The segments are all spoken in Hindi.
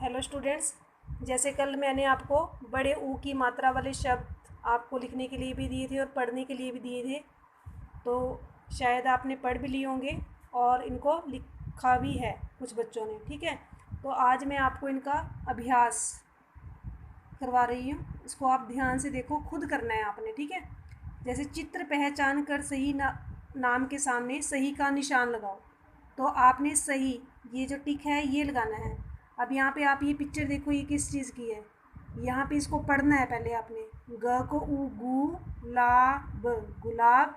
हेलो स्टूडेंट्स, जैसे कल मैंने आपको बड़े ऊ की मात्रा वाले शब्द आपको लिखने के लिए भी दिए थे और पढ़ने के लिए भी दिए थे, तो शायद आपने पढ़ भी लिए होंगे और इनको लिखा भी है कुछ बच्चों ने। ठीक है, तो आज मैं आपको इनका अभ्यास करवा रही हूँ। इसको आप ध्यान से देखो, खुद करना है आपने। ठीक है, जैसे चित्र पहचान कर सही नाम के सामने सही का निशान लगाओ। तो आपने सही, ये जो टिक है ये लगाना है। अब यहाँ पे आप ये पिक्चर देखो, ये किस चीज़ की है। यहाँ पे इसको पढ़ना है पहले आपने। ग को ऊ गु ला ब गुलाब,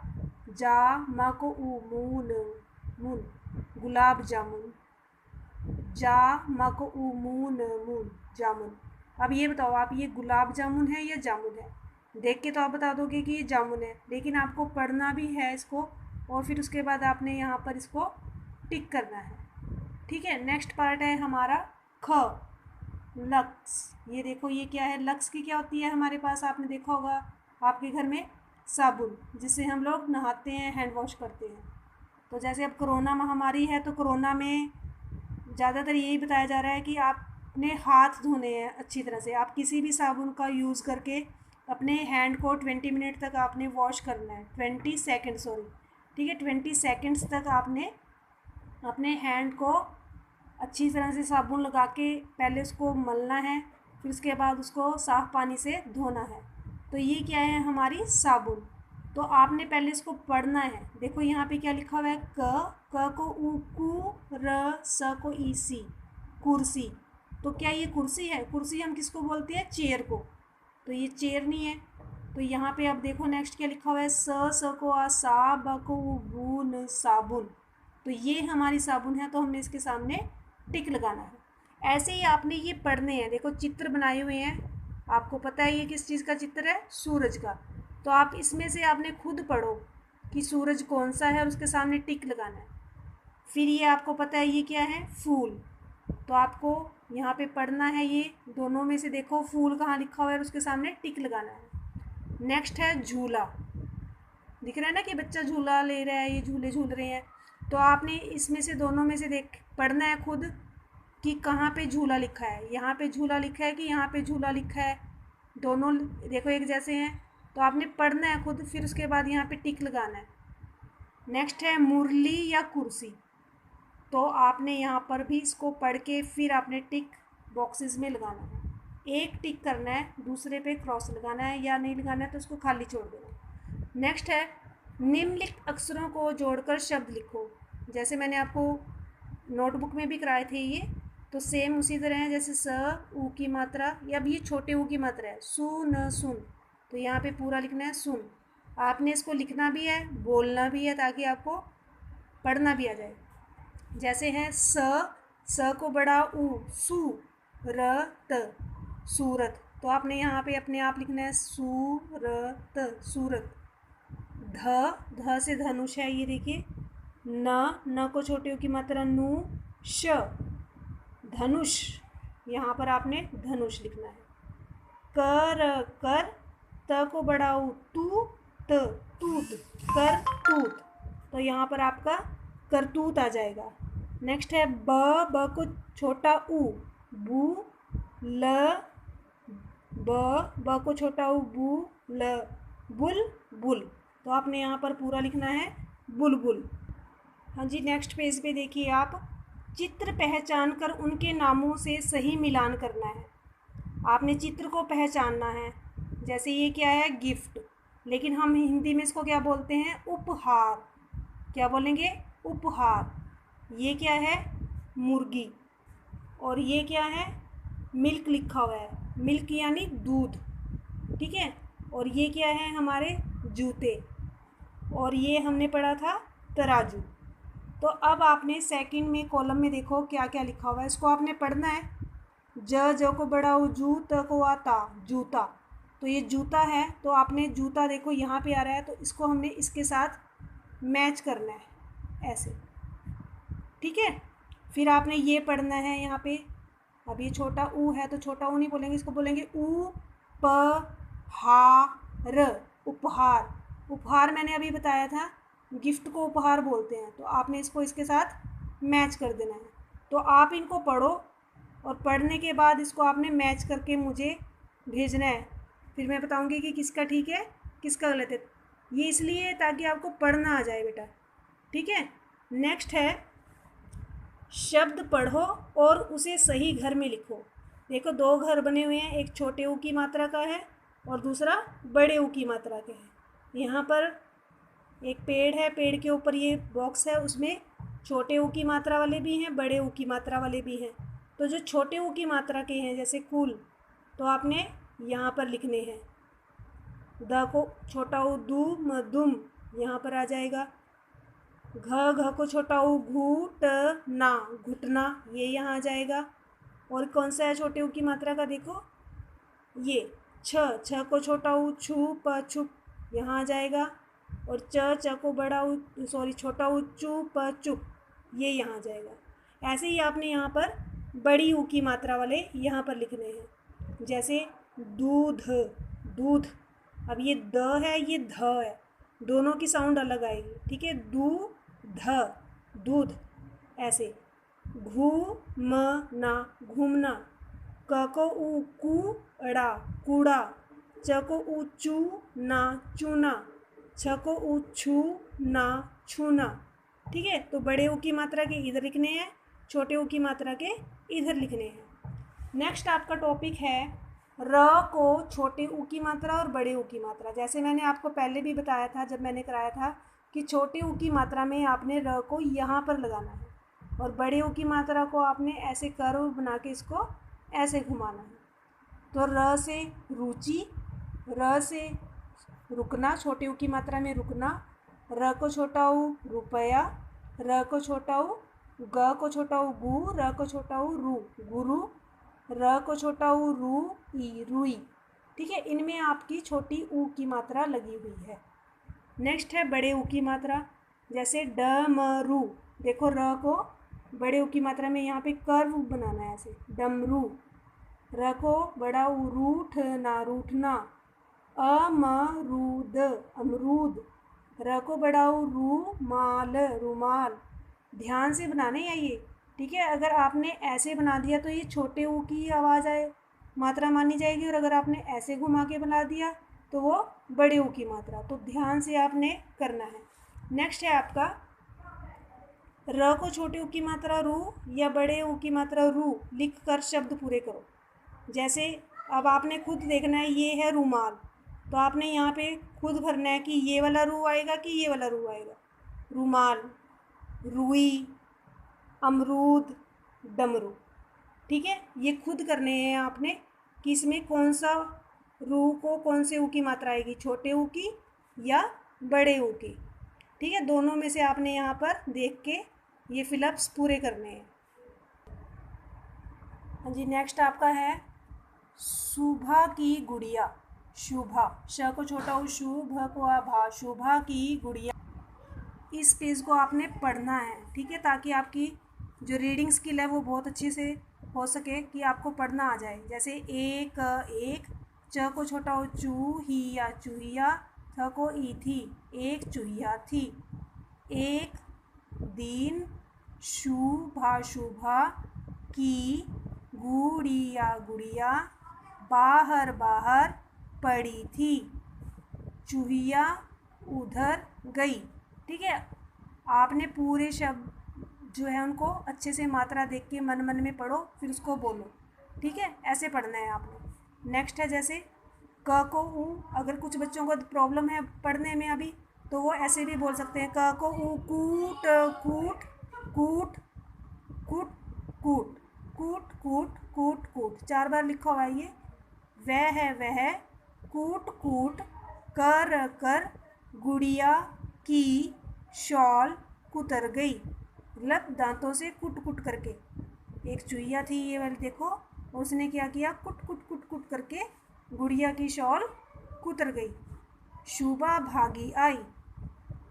जा म को ऊ मून मून गुलाब जामुन, जा म को ऊ मून मून जामुन। अब ये बताओ, आप ये गुलाब जामुन है या जामुन है? देख के तो आप बता दोगे कि ये जामुन है, लेकिन आपको पढ़ना भी है इसको और फिर उसके बाद आपने यहाँ पर इसको टिक करना है। ठीक है, नेक्स्ट पार्ट है हमारा ख, लक्स। ये देखो, ये क्या है? लक्स की क्या होती है हमारे पास? आपने देखा होगा आपके घर में साबुन, जिससे हम लोग नहाते हैं, हैंड वॉश करते हैं। तो जैसे अब कोरोना महामारी है, तो कोरोना में ज़्यादातर यही बताया जा रहा है कि आपने हाथ धोने हैं अच्छी तरह से। आप किसी भी साबुन का यूज़ करके अपने हैंड को 20 मिनट तक आपने वॉश करना है। 20 सेकेंड, सॉरी। ठीक है, 20 सेकेंड्स तक आपने अपने हैंड को अच्छी तरह से साबुन लगा के पहले उसको मलना है, फिर उसके बाद उसको साफ़ पानी से धोना है। तो ये क्या है? हमारी साबुन। तो आपने पहले इसको पढ़ना है। देखो यहाँ पे क्या लिखा हुआ है? क को ऊ कु, र स को ई सी, कुर्सी। तो क्या ये कुर्सी है? कुर्सी हम किसको बोलते हैं? चेयर को। तो ये चेयर नहीं है। तो यहाँ पे आप देखो नेक्स्ट क्या लिखा हुआ है? स को आ सा, ब को ऊ बू न साबुन। तो ये हमारी साबुन है, तो हमने इसके सामने टिक लगाना है। ऐसे ही आपने ये पढ़ने हैं। देखो चित्र बनाए हुए हैं, आपको पता है ये किस चीज़ का चित्र है? सूरज का। तो आप इसमें से आपने खुद पढ़ो कि सूरज कौन सा है और उसके सामने टिक लगाना है। फिर ये आपको पता है ये क्या है? फूल। तो आपको यहाँ पे पढ़ना है, ये दोनों में से देखो फूल कहाँ लिखा हुआ है और उसके सामने टिक लगाना है। नेक्स्ट है झूला। दिख रहा है ना कि बच्चा झूला ले रहा है, ये झूले झूल रहे हैं। तो आपने इसमें से दोनों में से देख पढ़ना है खुद कि कहाँ पे झूला लिखा है। यहाँ पे झूला लिखा है कि यहाँ पे झूला लिखा है। दोनों देखो एक जैसे हैं, तो आपने पढ़ना है खुद, फिर उसके बाद यहाँ पे टिक लगाना है। नेक्स्ट है मुरली या कुर्सी। तो आपने यहाँ पर भी इसको पढ़ के फिर आपने टिक बॉक्सेस में लगाना है। एक टिक करना है, दूसरे पे क्रॉस लगाना है, या नहीं लगाना है तो उसको खाली छोड़ देना। नेक्स्ट है निम्नलिखित अक्षरों को जोड़कर शब्द लिखो। जैसे मैंने आपको नोटबुक में भी कराए थे ये, तो सेम उसी तरह है। जैसे स ऊ की मात्रा, या अब ये छोटे ऊ की मात्रा है, सु न सुन। तो यहाँ पे पूरा लिखना है सुन। आपने इसको लिखना भी है, बोलना भी है, ताकि आपको पढ़ना भी आ जाए। जैसे है स को बड़ा ऊ, सु र त सूरत। तो आपने यहाँ पे अपने आप लिखना है सूरत, सूरत। ध से धनुष है, ये देखिए। न को छोटे की मात्रा नु, श धनुष। यहाँ पर आपने धनुष लिखना है। कर, त को बड़ा ऊ, तू त तूत, कर तूत। तो यहाँ पर आपका करतूत आ जाएगा। नेक्स्ट है ब को छोटा ऊ, बू ल ब को छोटा ऊ, बू ल बुल बुल। तो आपने यहाँ पर पूरा लिखना है बुलबुल। हाँ जी, नेक्स्ट पेज पे देखिए आप। चित्र पहचान कर उनके नामों से सही मिलान करना है। आपने चित्र को पहचानना है। जैसे ये क्या है? गिफ्ट, लेकिन हम हिंदी में इसको क्या बोलते हैं? उपहार। क्या बोलेंगे? उपहार। ये क्या है? मुर्गी। और ये क्या है? मिल्क लिखा हुआ है, मिल्क यानी दूध। ठीक है, और ये क्या है? हमारे जूते। और ये हमने पढ़ा था तराजू। तो अब आपने सेकंड में कॉलम में देखो क्या क्या लिखा हुआ है, इसको आपने पढ़ना है। ज को बड़ा ऊ, जू त को आता, जूता। तो ये जूता है, तो आपने जूता देखो यहाँ पे आ रहा है, तो इसको हमने इसके साथ मैच करना है ऐसे। ठीक है, फिर आपने ये पढ़ना है यहाँ पे। अब ये छोटा ऊ है, तो छोटा ऊ नहीं बोलेंगे, इसको बोलेंगे ऊ प हा र, उपहार। उपहार मैंने अभी बताया था, गिफ्ट को उपहार बोलते हैं। तो आपने इसको इसके साथ मैच कर देना है। तो आप इनको पढ़ो और पढ़ने के बाद इसको आपने मैच करके मुझे भेजना है। फिर मैं बताऊंगी कि किसका ठीक है किसका गलत है। ये इसलिए है ताकि आपको पढ़ना आ जाए बेटा, ठीक है। नेक्स्ट है शब्द पढ़ो और उसे सही घर में लिखो। देखो दो घर बने हुए हैं, एक छोटे ऊ की मात्रा का है और दूसरा बड़े ऊ की मात्रा का है। यहाँ पर एक पेड़ है, पेड़ के ऊपर ये बॉक्स है, उसमें छोटे ऊ की मात्रा वाले भी हैं, बड़े ऊ की मात्रा वाले भी हैं। तो जो छोटे ऊ की मात्रा के हैं जैसे कुल, तो आपने यहाँ पर लिखने हैं। द को छोटा ऊ दू म दुम यहाँ पर आ जाएगा। घ को छोटा ऊ घूट ना घुटना, ये यहाँ आ जाएगा। और कौन सा है छोटे ऊ की मात्रा का, देखो ये छ को छोटा ऊ छू प छुप, यहाँ आ जाएगा। और च को बड़ा ऊ छोटा ऊ चू प चुप, ये यहाँ आ जाएगा। ऐसे ही आपने यहाँ पर बड़ी ऊ की मात्रा वाले यहाँ पर लिखने हैं। जैसे दूध दूध, अब ये द है ये ध है, दोनों की साउंड अलग आएगी, ठीक है। दू ध दूध। ऐसे घू म ना घूमना। क को ऊ कूड़ा कूड़ा। च को ऊ चू ना चूना। छ को ऊ छू ना छूना, ठीक है। तो बड़े ऊ की मात्रा के इधर लिखने हैं, छोटे ऊ की मात्रा के इधर लिखने हैं। नेक्स्ट आपका टॉपिक है र को छोटे ऊ की मात्रा और बड़े ऊ की मात्रा। जैसे मैंने आपको पहले भी बताया था जब मैंने कराया था कि छोटे ऊ की मात्रा में आपने र को यहाँ पर लगाना है और बड़े ऊ की मात्रा को आपने ऐसे कर्व बना के इसको ऐसे घुमाना है। तो र से रुचि, र से रुकना, छोटे ऊ की मात्रा में रुकना। र को छोटा ऊ रुपया। र को छोटा ऊ ग को छोटा ऊ गु। र को छोटा ऊ रु गुरु। र को छोटा ऊ रू ई रुई, ठीक है। इनमें आपकी छोटी ऊ की मात्रा लगी हुई है। नेक्स्ट है बड़े ऊ की मात्रा। जैसे ड म रू, देखो र को बड़े ऊ की मात्रा में यहाँ पे कर्व बनाना है ऐसे, डमरू। र को बड़ा ऊ रूठ ना रूठना। अमरूद अमरूद। र को बड़ा ऊ रूमाल रूमाल। ध्यान से बनाने हैं ये, ठीक है। अगर आपने ऐसे बना दिया तो ये छोटे ऊ की आवाज़ आए मात्रा मानी जाएगी, और अगर आपने ऐसे घुमा के बना दिया तो वो बड़े ऊ की मात्रा। तो ध्यान से आपने करना है। नेक्स्ट है आपका र को छोटे ऊ की मात्रा रू या बड़े ऊ की मात्रा रू लिख कर शब्द पूरे करो। जैसे अब आपने खुद देखना है, ये है रूमाल, तो आपने यहाँ पे खुद भरना है कि ये वाला रू आएगा कि ये वाला रू आएगा। रूमाल, रुई, अमरूद, डमरू, ठीक है। ये खुद करने हैं आपने कि इसमें कौन सा रू को कौन से ऊ की मात्रा आएगी, छोटे ऊ की या बड़े ऊ की, ठीक है। दोनों में से आपने यहाँ पर देख के ये फिलअप्स पूरे करने हैं। हाँ जी, नेक्स्ट आपका है शुभा की गुड़िया। शुभा, श को छोटा ऊ शु, भ को आ भा, शुभा की गुड़िया। इस पेज को आपने पढ़ना है, ठीक है, ताकि आपकी जो रीडिंग स्किल है वो बहुत अच्छे से हो सके, कि आपको पढ़ना आ जाए। जैसे एक एक, च को छोटा ऊ चू ही या चूहिया, थ को ई थी, एक चूहिया थी। एक दिन शुभा शुभा की गुड़िया गुड़िया बाहर बाहर पड़ी थी, चूहिया उधर गई, ठीक है। आपने पूरे शब्द जो है उनको अच्छे से मात्रा देख के मन मन में पढ़ो, फिर उसको बोलो, ठीक है। ऐसे पढ़ना है आपने। नेक्स्ट है जैसे क को ऊ, अगर कुछ बच्चों को प्रॉब्लम है पढ़ने में अभी, तो वो ऐसे भी बोल सकते हैं। क को ऊ कूट कूट कूट कूट कूट कूट कूट कूट कूट, 4 बार लिखा हुआ है ये। वह कूट कूट कर कर गुड़िया की शॉल कुतर गई, मतलब दांतों से कुट कुट करके। एक चूहिया थी ये वाली, देखो, उसने क्या किया, कुट कुट कुट कुट करके गुड़िया की शॉल कुतर गई। शुभा भागी आई,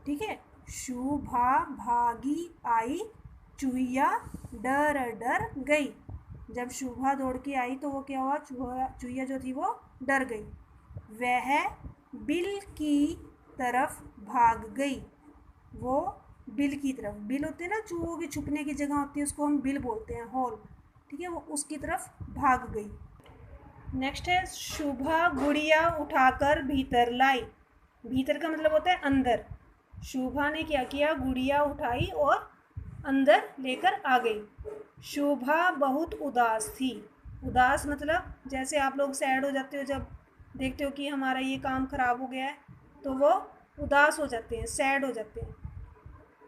ठीक है, शुभा भागी आई, चूहिया डर डर गई। जब शुभा दौड़ के आई तो वो क्या हुआ, चूहिया जो थी वो डर गई। वह बिल की तरफ भाग गई, वो बिल की तरफ, बिल होते हैं ना चूहों की छुपने की जगह होती है, उसको हम बिल बोलते हैं, होल। ठीक है, वो उसकी तरफ भाग गई। नेक्स्ट है शुभा गुड़िया उठाकर भीतर लाई। भीतर का मतलब होता है अंदर। शुभा ने क्या किया, गुड़िया उठाई और अंदर लेकर आ गई। शुभा बहुत उदास थी। उदास मतलब जैसे आप लोग सैड हो जाते हो जब देखते हो कि हमारा ये काम खराब हो गया है, तो वो उदास हो जाते हैं, सैड हो जाते हैं।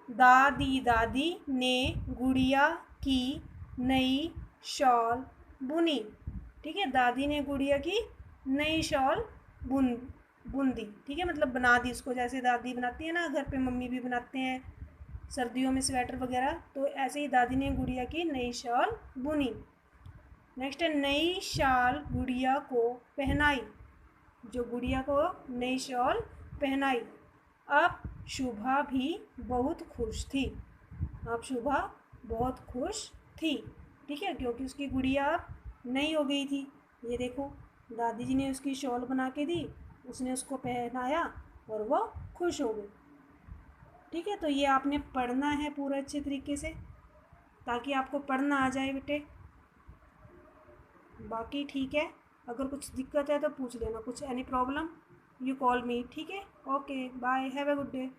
दादी ने गुड़िया की नई शॉल बुनी। ठीक है, दादी ने गुड़िया की नई शॉल बुन दी। ठीक है, मतलब बना दी उसको, जैसे दादी बनाती है ना, घर पे मम्मी भी बनाते हैं सर्दियों में स्वेटर वगैरह, तो ऐसे ही दादी ने गुड़िया की नई शॉल बुनी। नेक्स्ट है नई शाल गुड़िया को पहनाई। जो गुड़िया को नई शॉल पहनाई। अब शुभा भी बहुत खुश थी। अब शुभा बहुत खुश थी। ठीक है, क्योंकि उसकी गुड़िया अब नई हो गई थी। ये देखो, दादी जी ने उसकी शॉल बना के दी, उसने उसको पहनाया और वो खुश हो गई। ठीक है, तो ये आपने पढ़ना है पूरा अच्छे तरीके से, ताकि आपको पढ़ना आ जाए बेटे। बाकी ठीक है, अगर कुछ दिक्कत है तो पूछ लेना, कुछ any problem you call me. ठीक है, okay bye, have a good day.